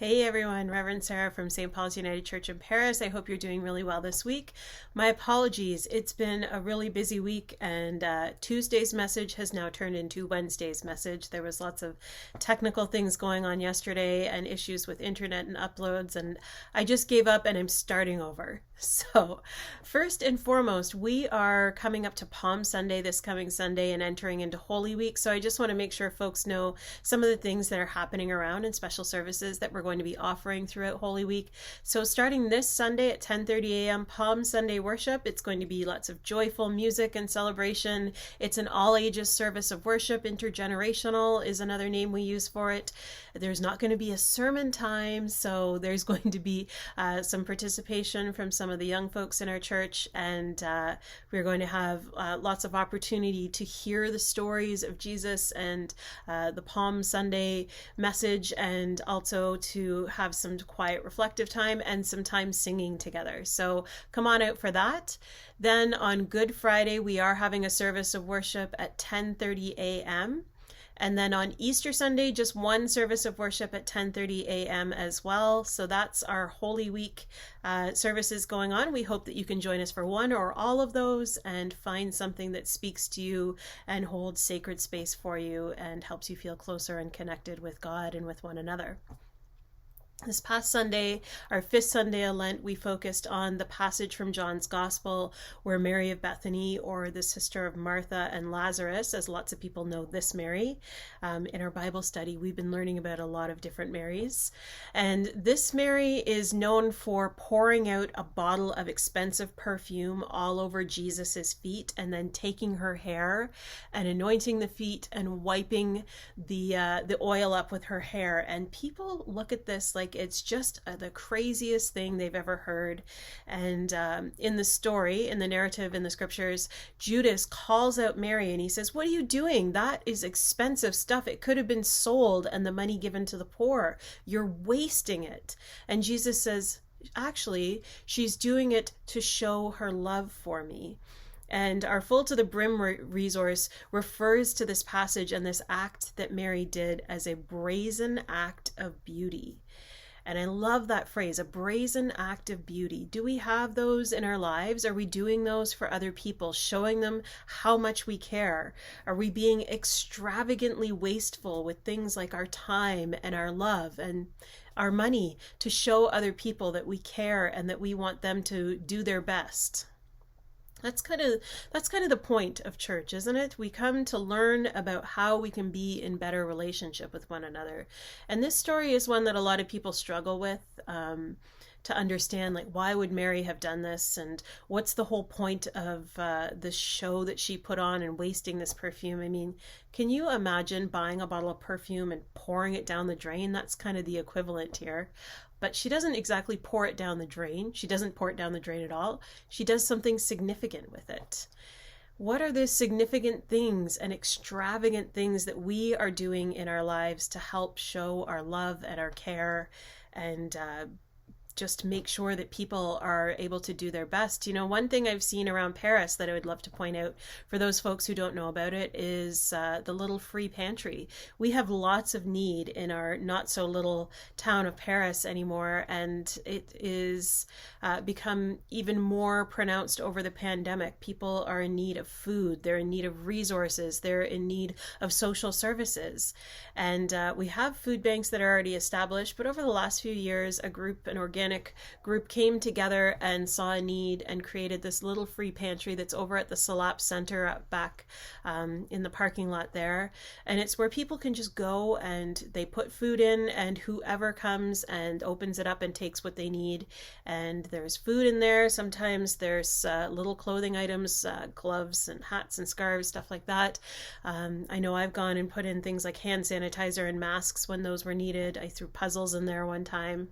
Hey everyone, Reverend Sarah from St. Paul's United Church in Paris. I hope you're doing really well this week. My apologies, it's been a really busy week, and Tuesday's message has now turned into Wednesday's message. There was lots of technical things going on yesterday and issues with internet and uploads, and I just gave up and I'm starting over. So, first and foremost, we are coming up to Palm Sunday this coming Sunday and entering into Holy Week. So, I just want to make sure folks know some of the things that are happening around and special services that we're going to be offering throughout Holy Week. So, starting this Sunday at 10:30 a.m., Palm Sunday worship, it's going to be lots of joyful music and celebration. It's an all ages service of worship. Intergenerational is another name we use for it. There's not going to be a sermon time, so there's going to be some participation from some of the young folks in our church, and we're going to have lots of opportunity to hear the stories of Jesus and the Palm Sunday message, and also to have some quiet reflective time and some time singing together. So come on out for that. Then on Good Friday, we are having a service of worship at 10:30 a.m. And then on Easter Sunday, just one service of worship at 10:30 a.m. as well. So that's our Holy Week services going on. We hope that you can join us for one or all of those and find something that speaks to you and holds sacred space for you and helps you feel closer and connected with God and with one another. This past Sunday, our fifth Sunday of Lent, we focused on the passage from John's Gospel where Mary of Bethany, or the sister of Martha and Lazarus, as lots of people know this Mary, in our Bible study, we've been learning about a lot of different Marys. And this Mary is known for pouring out a bottle of expensive perfume all over Jesus's feet, and then taking her hair and anointing the feet and wiping the oil up with her hair. And people look at this like it's just the craziest thing they've ever heard. And in the story, in the narrative, in the scriptures, Judas calls out Mary and he says, "What are you doing? That is expensive stuff. It could have been sold and the money given to the poor. You're wasting it." And Jesus says, actually, she's doing it to show her love for me. And our Full to the Brim resource refers to this passage and this act that Mary did as a brazen act of beauty. And I love that phrase, a brazen act of beauty. Do we have those in our lives? Are we doing those for other people, showing them how much we care? Are we being extravagantly wasteful with things like our time and our love and our money to show other people that we care and that we want them to do their best? That's kind of the point of church, isn't it? We come to learn about how we can be in better relationship with one another. And this story is one that a lot of people struggle with, to understand, like, why would Mary have done this, and what's the whole point of the show that she put on and wasting this perfume? I mean, can you imagine buying a bottle of perfume and pouring it down the drain? That's kind of the equivalent here. But she doesn't exactly pour it down the drain. She doesn't pour it down the drain at all. She does something significant with it. What are the significant things and extravagant things that we are doing in our lives to help show our love and our care and just make sure that people are able to do their best? You know, one thing I've seen around Paris that I would love to point out for those folks who don't know about it is the little free pantry. We have lots of need in our not so little town of Paris anymore, and it is become even more pronounced over the pandemic. People are in need of food, they're in need of resources, they're in need of social services. And we have food banks that are already established, but over the last few years, an organic group came together and saw a need and created this little free pantry that's over at the Salap Center up back in the parking lot there. And it's where people can just go and they put food in, and whoever comes and opens it up and takes what they need. And there's food in there. Sometimes there's little clothing items, gloves and hats and scarves, stuff like that. I know I've gone and put in things like hand sanitizer and masks when those were needed. I threw puzzles in there one time.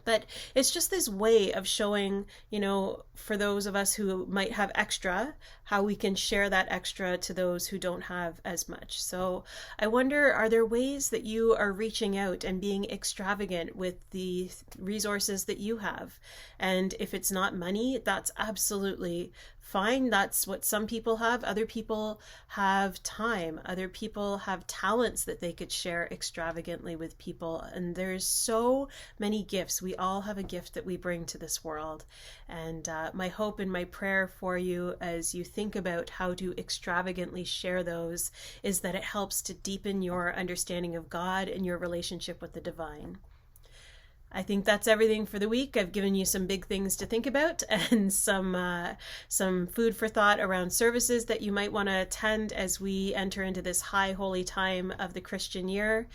But it's just this way of showing, you know, for those of us who might have extra, how we can share that extra to those who don't have as much. So I wonder, are there ways that you are reaching out and being extravagant with the resources that you have? And if it's not money, that's absolutely fine. That's what some people have. Other people have time. Other people have talents that they could share extravagantly with people. And there's so many gifts. We all have a gift that we bring to this world. And my hope and my prayer for you as you think about how to extravagantly share those is that it helps to deepen your understanding of God and your relationship with the divine. I think that's everything for the week. I've given you some big things to think about and some food for thought around services that you might want to attend as we enter into this high holy time of the Christian year.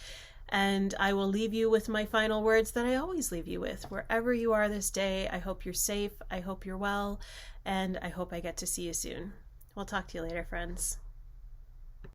And I will leave you with my final words that I always leave you with. Wherever you are this day, I hope you're safe, I hope you're well, and I hope I get to see you soon. We'll talk to you later, friends.